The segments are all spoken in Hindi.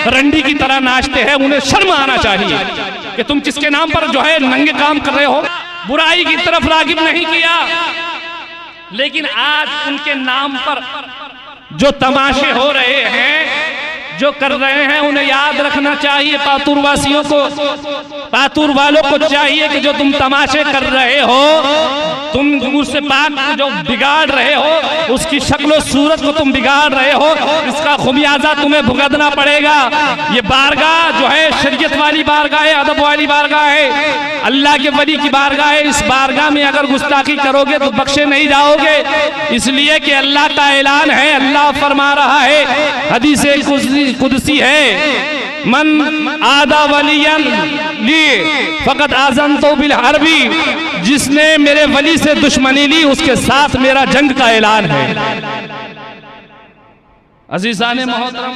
रंडी की तरह नाचते हैं, उन्हें शर्म आना चाहिए कि तुम किसके नाम पर जो है नंगे काम कर रहे हो। बुराई की तरफ रागिब नहीं किया, लेकिन आज उनके नाम पर जो तमाशे हो रहे हैं, जो कर रहे हैं, उन्हें याद रखना चाहिए। पातूर वासियों को, पातूर वालों को चाहिए कि जो तुम तमाशे कर रहे हो, तुम मुझसे पाक जो बिगाड़ रहे हो, उसकी शक्ल सूरत को तुम बिगाड़ रहे हो, इसका खुमियाजा तुम्हें भुगतना पड़ेगा। ये बारगाह जो है शरीयत वाली बारगाह है, अदब वाली बारगाह है, अल्लाह के वली की बारगाह है। इस बारगाह में अगर गुस्ताखी करोगे तो बख्शे नहीं जाओगे, इसलिए कि अल्लाह का ऐलान है। अल्लाह फरमा रहा है, हदीस कुदसी है, मन आदा वलियन ली फकत आज़न तो बिल हरबी, जिसने मेरे वली से दुश्मनी ली उसके साथ मेरा जंग का ऐलान है। अज़ीज़ाने मोहतरम,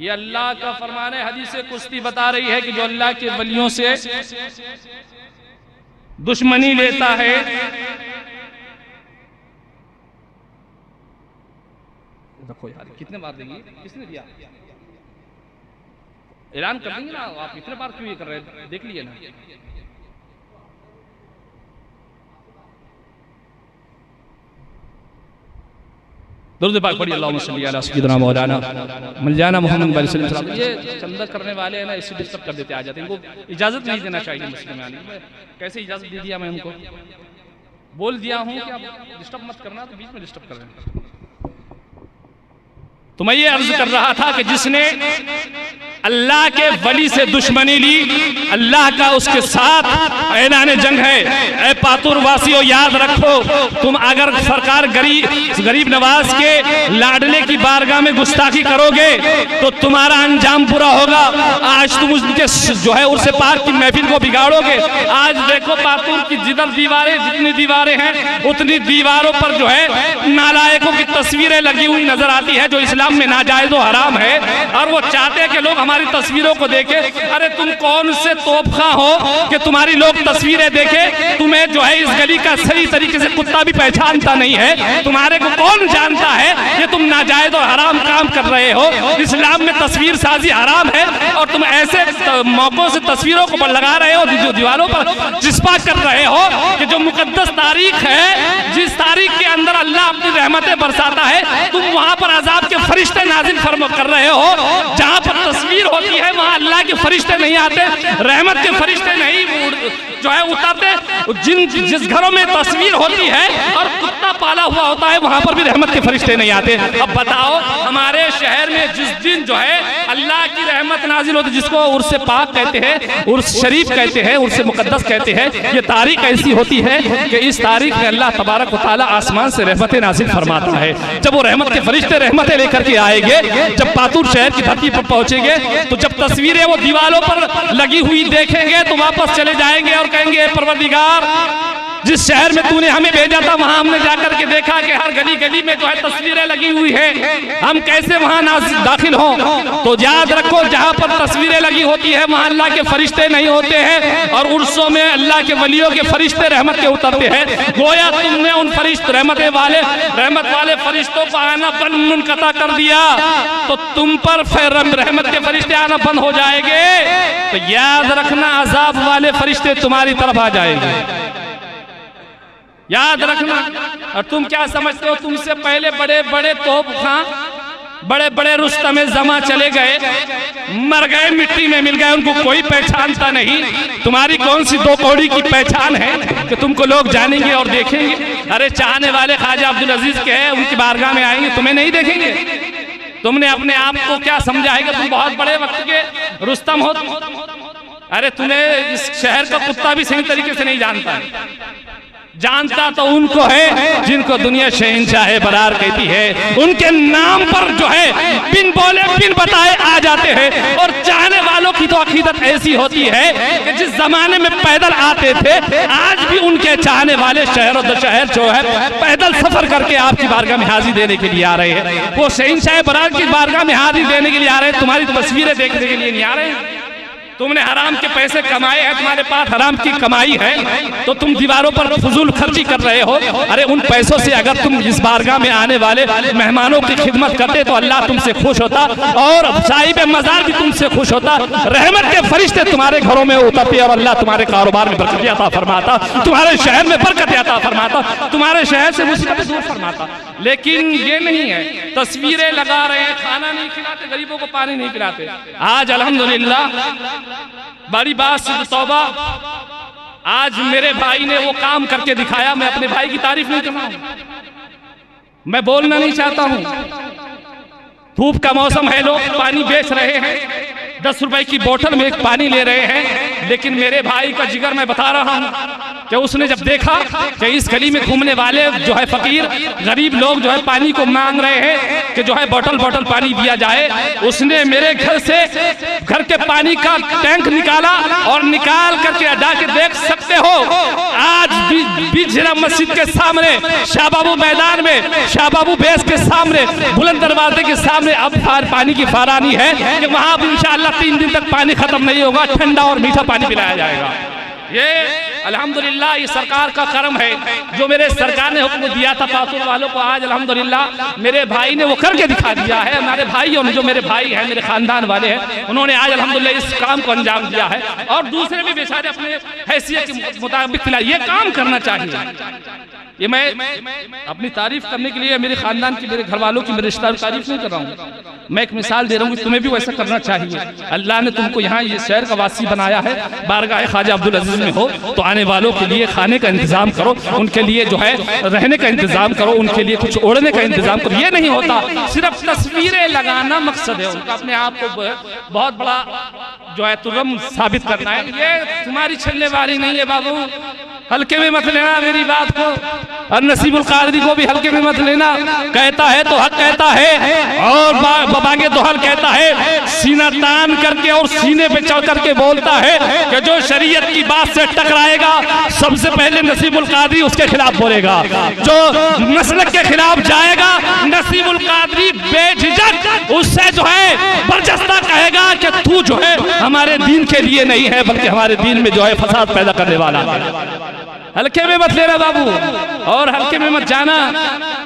ये अल्लाह का फरमान है। हदीस कुश्ती बता रही है कि जो अल्लाह के वलियों से दुश्मनी लेता है, देखो यार कितने बार देंगे, किसने दिया ऐलान कर देंगे ना, आप इतने बार क्यों ये कर रहे हैं, देख लीजिए ना। दुरूद पाक पढ़िए, अल्लाहुम्मा सल्ली अला सय्यिदिना मौलाना मौलाना मोहम्मद वसल्लम। ये चंदा करने वाले हैं ना, इससे डिस्टर्ब कर देते आ जाते हैं, इनको इजाजत नहीं देना चाहिए मुस्लिम में आने की। कैसे इजाजत दे दिया मैं उनको, बोल दिया हूँ कि आप डिस्टर्ब मत करना, तो बीच में डिस्टर्ब कर रहे हैं। तो मैं ये अर्ज कर रहा था कि जिसने अल्लाह के वली से दुश्मनी ली, अल्लाह का उसके साथ ऐलान जंग है। ऐ पातुर वासियों, याद रखो, तुम अगर सरकार गरीब नवाज के लाडले की बारगाह में गुस्ताखी करोगे तो तुम्हारा अंजाम बुरा होगा। आज तुम उनके जो है उर्से पाक की महफिल को बिगाड़ोगे। आज देखो पातुर की जिधर दीवारें, जितनी दीवारें हैं उतनी दीवारों पर जो है नालायकों की तस्वीरें लगी हुई नजर आती है, जो इस्लाम में नाजायज और हराम है। और वो चाहते हैं कि लोग हमारी तस्वीरों को देखें। अरे तुम कौन से तोपखा हो कि तुम्हारी लोग तस्वीरें देखें? तुम्हें जो है इस गली का सही तरीके से कुत्ता भी पहचानता नहीं है, तुम्हारे को कौन जानता है? ये तुम नाजायज और हराम काम कर रहे हो। इस्लाम में तस्वीर साजी हराम है और तुम ऐसे मौकों से तस्वीरों को लगा रहे हो, जो दीवारों पर जिस्पा कर रहे हो कि जो मुकद्दस तारीख है, जिस तारीख के अंदर अल्लाह अपनी रहमतें बरसाता है, तुम वहां पर अजाब के फरिश्ते नाजिल फरमा कर रहे हो। जहां पर तस्वीर होती है वहां अल्लाह के फरिश्ते नहीं आते, रहमत के फरिश्ते नहीं जो है उतरते। जिस घरों में तस्वीर होती है और कुत्ता पाला हुआ होता है वहां पर भी रहमत के फरिश्ते नहीं आते। अब बताओ, हमारे शहर में जिस दिन जो है अल्लाह की रहमत नाजिल होती, जिसको उर्स पाक कहते हैं, उर्स शरीफ कहते हैं, उर्स मुकद्दस कहते हैं, ये तारीख ऐसी होती है कि इस तारीख में अल्लाह तबारक व तआला आसमान से रहमतें नाजिल फरमाता है। जब वो रहमत के फरिश्ते रहमतें लेकर के आएंगे, जब पातुर शहर की धरती पर पहुंचेंगे, तो जब तस्वीरें वो दीवारों पर लगी हुई देखेंगे तो वापस चले जाएंगे और कहेंगे, परवरदिगार, जिस शहर में तूने हमें भेजा था वहां हमने जाकर के देखा कि हर गली गली में जो है तस्वीरें लगी हुई है, हम कैसे वहां दाखिल हों? तो याद रखो, जहां पर तस्वीरें लगी होती है वहां अल्लाह के फरिश्ते नहीं होते हैं और उर्सों में अल्लाह के वलियों के फरिश्ते रहमत के उतरते हैं। गोया तुमने उन फरिश्ते रहमत वाले फरिश्तों को आना बंद मुनक़ता कर दिया तो तुम पर रहमत के फरिश्ते आना बंद हो जाएंगे। तो याद रखना, अजाब वाले फरिश्ते तुम्हारी तरफ आ जाएंगे, याद रखना। और तुम क्या समझते हो, तुमसे पहले बड़े बड़े तोपखां, बड़े बड़े रुस्तमे जमा चले गए, मर गए, मिट्टी में मिल गए, उनको कोई पहचानता नहीं। तुम्हारी कौन सी दो कौड़ी की पहचान है कि तुमको लोग जानेंगे और देखेंगे? अरे चाहने वाले ख्वाजा अब्दुल अजीज के हैं, उनकी बारगाह में आएंगे, तुम्हें नहीं देखेंगे। तुमने अपने आप को क्या समझा है कि तुम बहुत बड़े वक्त के रुस्तम हो? अरे तुम्हें इस शहर का कुत्ता भी सही तरीके से नहीं जानता है। जानता तो उनको है जिनको दुनिया शहंशाह बरार कहती है। उनके नाम पर जो है बिन बोले बिन बताए आ जाते हैं। और चाहने वालों की तो अकीदत ऐसी होती है कि जिस जमाने में पैदल आते थे, आज भी उनके चाहने वाले शहर और शहर जो है पैदल सफर करके आपकी बारगाह में हाजिर देने के लिए आ रहे हैं। वो शहंशाह बरार की बारगाह में हाजिर देने के लिए आ रहे हैं, तुम्हारी तस्वीरें देखने के लिए नहीं आ रहे हैं। तुमने हराम के पैसे कमाए हैं, तुम्हारे पास हराम की कमाई है, तो तुम दीवारों पर फजूल खर्ची कर रहे हो। अरे उन पैसों से अगर तुम इस बारगाह में आने वाले मेहमानों की खिदमत करते तो अल्लाह तुमसे खुश होता और साहिब मज़ार भी तुमसे खुश होता। रहमत के फरिश्ते तुम्हारे घरों में उतरते और अल्लाह तुम्हारे कारोबार में बरकत अता फरमाता, तुम्हारे शहर में बरकत अता फरमाता, तुम्हारे शहर से मुसीबत दूर फरमाता। लेकिन ये नहीं है, तस्वीरें लगा रहे हैं, खाना नहीं खिलाते, गरीबों को पानी नहीं पिलाते। आज अल्हम्दुलिल्लाह बड़ी बात सिद्ध तौबा, आज मेरे भाई ने वो काम करके दिखाया। मैं अपने भाई की तारीफ नहीं कर रहा हूं, मैं बोलना नहीं चाहता हूं। धूप का मौसम है, लोग पानी बेच रहे हैं, 10 रुपए की बोतल में पानी ले रहे हैं, लेकिन मेरे भाई का जिगर मैं बता रहा हूं कि उसने जब देखा कि इस गली में घूमने वाले जो है फकीर गरीब लोग जो है पानी को मांग रहे हैं कि जो है बोतल बोतल पानी दिया जाए, उसने मेरे घर से घर के पानी का टैंक निकाला और निकाल करके अदा के देख सकते हो आज बीच जिला मस्जिद के सामने, शाहबाबू मैदान में, शाहबाबू बेस के सामने, बुलंद दरवाजे के सामने अब पानी की फरानी है कि वहां अब इंशाअल्लाह 3 दिन तक पानी खत्म नहीं होगा, ठंडा और मीठा पानी पिलाया जाएगा। ये अल्हम्दुलिल्लाह ये सरकार का करम है, जो मेरे सरकार ने हुक्म दिया था पातुर वालों को, आज अल्हम्दुलिल्लाह मेरे भाई ने वो करके दिखा दिया है। हमारे भाइयों ने, जो मेरे भाई हैं, मेरे खानदान वाले हैं, उन्होंने आज अल्हम्दुलिल्लाह इस काम को अंजाम दिया है और दूसरे भी बेचारे अपने हैसियत के मुताबिक फिलहाल ये काम करना चाहिए। ये मैं अपनी तारीफ करने के लिए, मेरे खानदान की, मेरे घर वालों की, मेरे रिश्तेदारों की तारीफ नहीं कर रहा हूँ, मैं एक मिसाल दे रहा हूँ कि तुम्हें भी वैसा करना चाहिए। अल्लाह ने तुमको यहाँ ये शहर का वासी बनाया है, बारगाह ख्वाजा अब्दुल अजीज में हो तो आने वालों के लिए खाने का इंतजाम करो, उनके लिए जो है रहने का इंतजाम करो, उनके लिए कुछ ओढ़ने का इंतजाम करो। ये नहीं होता सिर्फ तस्वीरें लगाना मकसद है उनका, अपने आप को बहुत बड़ा जो है तुरम साबित करना है। ये तुम्हारी चलने वाली नहीं है बाबू, हल्के में मत लेना मेरी बात को, और नसीबुल कादरी को भी हल्के में मत लेना। कहता है तो हक कहता है और बागे दोहल कहता है, सीना तान करके और सीने पे चढ़ करके बोलता है कि जो शरीयत की बात से टकराएगा सबसे पहले नसीबुल कादरी उसके खिलाफ बोलेगा, जो मसलक के खिलाफ जाएगा नसीबुल कादरी बेझिझक उससे जो है बरजस्ता कहेगा कि तू जो है हमारे दीन के लिए नहीं है, बल्कि हमारे दीन में जो है फसाद पैदा करने वाला है। हल्के में मत लेना बाबू, और हल्के में मत जाना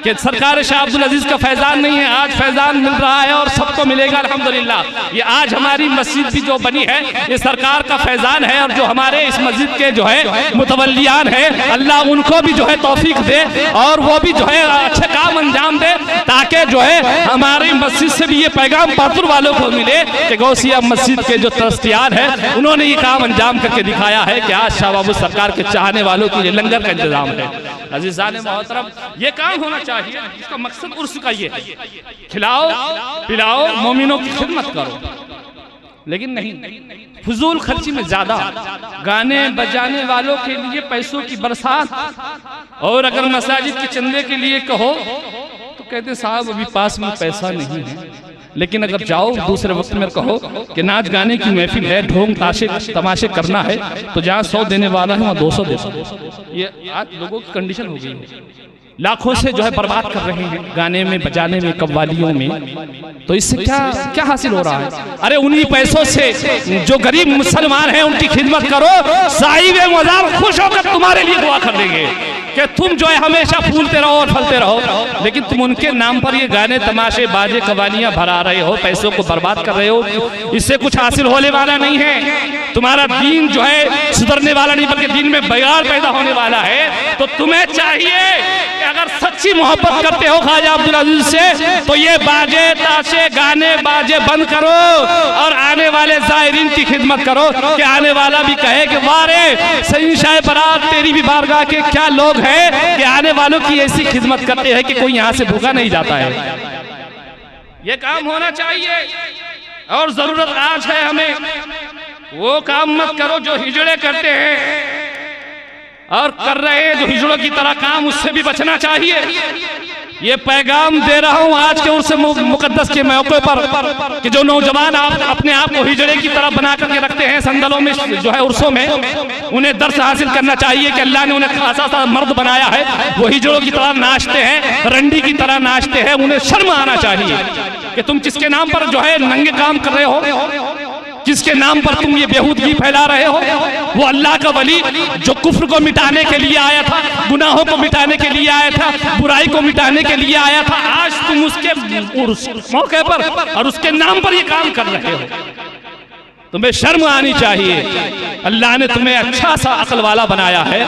कि सरकार शाह अब्दुल अजीज का फैजान नहीं है, आज फैजान मिल रहा है और सबको मिलेगा अल्हम्दुलिल्लाह। ये आज हमारी मस्जिद भी जो बनी है ये सरकार का फैजान है, और जो हमारे इस मस्जिद के जो है मुतवल्लियान है, अल्लाह उनको भी जो है तौफीक दे और वो भी जो है अच्छे काम अंजाम दे, ताकि जो है हमारी मस्जिद से भी ये पैगाम पातुर वालों को मिले कि गौसिया मस्जिद के जो ट्रस्टियान है उन्होंने ये काम अंजाम करके दिखाया है कि आज शाह बाबू सरकार के चाहने वालों ये लंगर का इंतजाम है। अज़ीज़ान मोहतरम, ये काम होना चाहिए, इसका मकसद उर्स का ये है, खिलाओ पिलाओ, मोमिनों की खिदमत करो, लेकिन नहीं फजूल खर्ची में ज्यादा, गाने बजाने वालों के लिए पैसों की बरसात, और अगर मसाजिद के चंदे के लिए कहो तो कहते साहब अभी पास में पैसा नहीं है। लेकिन अगर जाओ दूसरे वक्त में कहो कि नाच गाने की महफिल है, ढोंग ताशे तमाशे करना है, तो जहाँ 100 देने वाला है वहाँ 200 दे दो। ये आज लोगों की कंडीशन हो गई है, लाखों से जो है बर्बाद कर रहे हैं गाने में, बजाने में, कव्वालियों में। तो इससे क्या क्या हासिल हो रहा है? अरे उन्हीं पैसों से जो गरीब मुसलमान हैं उनकी खिदमत करो, साहिब मज़ार खुश होकर तुम्हारे लिए दुआ कर देंगे कि तुम जो है हमेशा फूलते रहो और फलते रहो। लेकिन तुम उनके नाम पर ये गाने तमाशे बाजे कवालियां भरा रहे हो, पैसों को बर्बाद कर रहे हो, इससे कुछ हासिल होने वाला नहीं है। तुम्हारा दीन जो है सुधरने वाला नहीं, बल्कि दीन में बिगाड़ पैदा होने वाला है। तो तुम्हें चाहिए कि अगर सच्ची मोहब्बत करते हो ख्वाजा अब्दुल अजीज से, तो ये बाजे ताशे गाने बाजे बंद करो और आने वाले ज़ायरीन की खिदमत करो, कि आने वाला भी कहे कि वारे सही शाह बरात तेरी भी बारगाह के क्या लोग है कि आने वालों की ऐसी खिदमत करते हैं कि कोई यहाँ से भूखा नहीं जाता है। ये काम होना चाहिए और जरूरत आज है हमें। वो काम मत करो जो हिजड़े करते हैं और कर रहे हैं जो हिजड़ों की तरह काम, उससे भी बचना चाहिए। ये पैगाम दे रहा हूं आज के उर्स मुकद्दस के मौके पर कि जो नौजवान अपने आप को हिजड़े की तरह बना करके रखते हैं संदलों में जो है उर्सों में, उन्हें दर्स हासिल करना चाहिए कि अल्लाह ने उन्हें खासा सा मर्द बनाया है। वो हिजड़ों की तरह नाचते हैं, रंडी की तरह नाचते हैं, उन्हें शर्म आना चाहिए कि तुम किसके नाम पर जो है नंगे काम कर रहे हो, किस जिसके नाम पर तुम ये बेहूदगी फैला रहे हो, वो अल्लाह का वली जो कुफ्र को मिटाने के लिए आया था, गुनाहों को मिटाने के लिए आया था, बुराई को मिटाने के लिए आया था, आज तुम उसके मौके पर और उसके नाम पर ये काम कर रहे हो। तुम्हें शर्म आनी चाहिए। अल्लाह ने तुम्हें अच्छा सा अक्ल वाला बनाया है।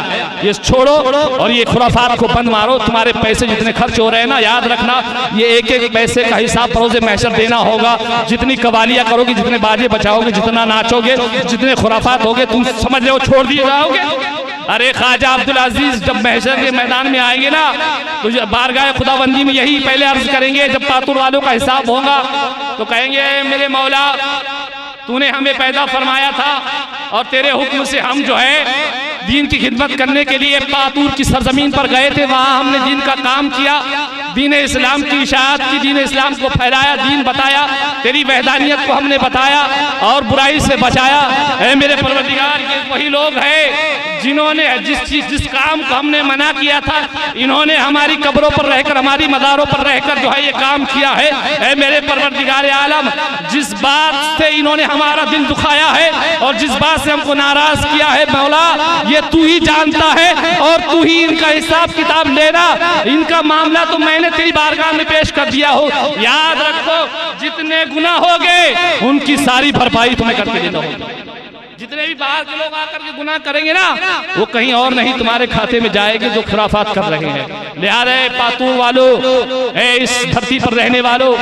ये छोड़ो और ये खुराफात को बंद मारो। तुम्हारे पैसे जितने खर्च हो रहे हैं ना, याद रखना ये एक एक पैसे का हिसाब रोज़े महशर देना होगा। जितनी कवालियाँ करोगे, जितने बाजे बचाओगे, जितना नाचोगे, जितने खुराफात होगे, तुम समझ लो छोड़ दिए जाओगे। अरे ख्वाजा अब्दुल अजीज जब महशर के मैदान में आएंगे ना, तो बारगाह खुदाबंदी में यही पहले अर्ज करेंगे। जब पातुर वालों का हिसाब होगा तो कहेंगे मेरे मौला तूने हमें पैदा फरमाया था और तेरे हुक्म से हम जो है दीन की खिदमत करने के लिए पातूर की सरजमीन पर गए थे। वहाँ हमने दीन का काम किया, दीन इस्लाम की इशाअत की, दीन इस्लाम को फैलाया, दीन बताया, तेरी वहदानियत को हमने बताया और बुराई से बचाया। ऐ मेरे परवरदिगार, ये वही लोग हैं जिन्होंने जिस काम को हमने मना किया था, इन्होंने हमारी कब्रों पर रहकर, हमारी मज़ारों पर रहकर जो है ये काम किया है। ऐ मेरे परवरदिगार आलम, जिस बात से इन्होंने हमारा दिल दुखाया है और जिस बात से हमको नाराज किया है मौला, ये तू ही जानता है और तू ही इनका हिसाब किताब लेना। इनका मामला तो मैंने तेरी बारगाह में पेश कर दिया हो। याद रखो जितने गुनाह हो गए उनकी सारी भरपाई तुम्हें करके देना होगा। जितने भी बाहर के लोग आकर के गुनाह करेंगे ना, वो कहीं और नहीं तुम्हारे खाते में जाएंगे जो खुराफात कर रहे हैं। लिहाजा पातूर वालों, इस धरती पर रहने वालों,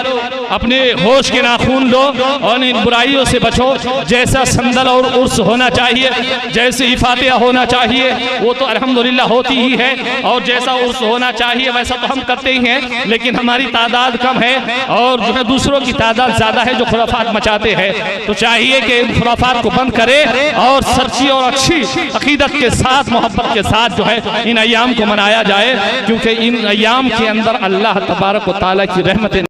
अपने होश के नाखून लो और इन बुराइयों से बचो। जैसा संदल और उर्स होना चाहिए, जैसे इफातिया होना चाहिए, वो तो अल्हम्दुलिल्लाह होती ही है, और जैसा उर्स होना चाहिए वैसा तो हम करते ही हैं, लेकिन हमारी तादाद कम है और जो है दूसरों की तादाद ज़्यादा है जो खुराफात मचाते हैं। तो चाहिए कि इन खुराफात को बंद करें और सच्ची और अच्छी अकीदत के साथ, मोहब्बत के साथ जो है इन अय्याम को मनाया जाए, क्योंकि इन अय्याम के अंदर अल्लाह तबारक व तआला की रहमतें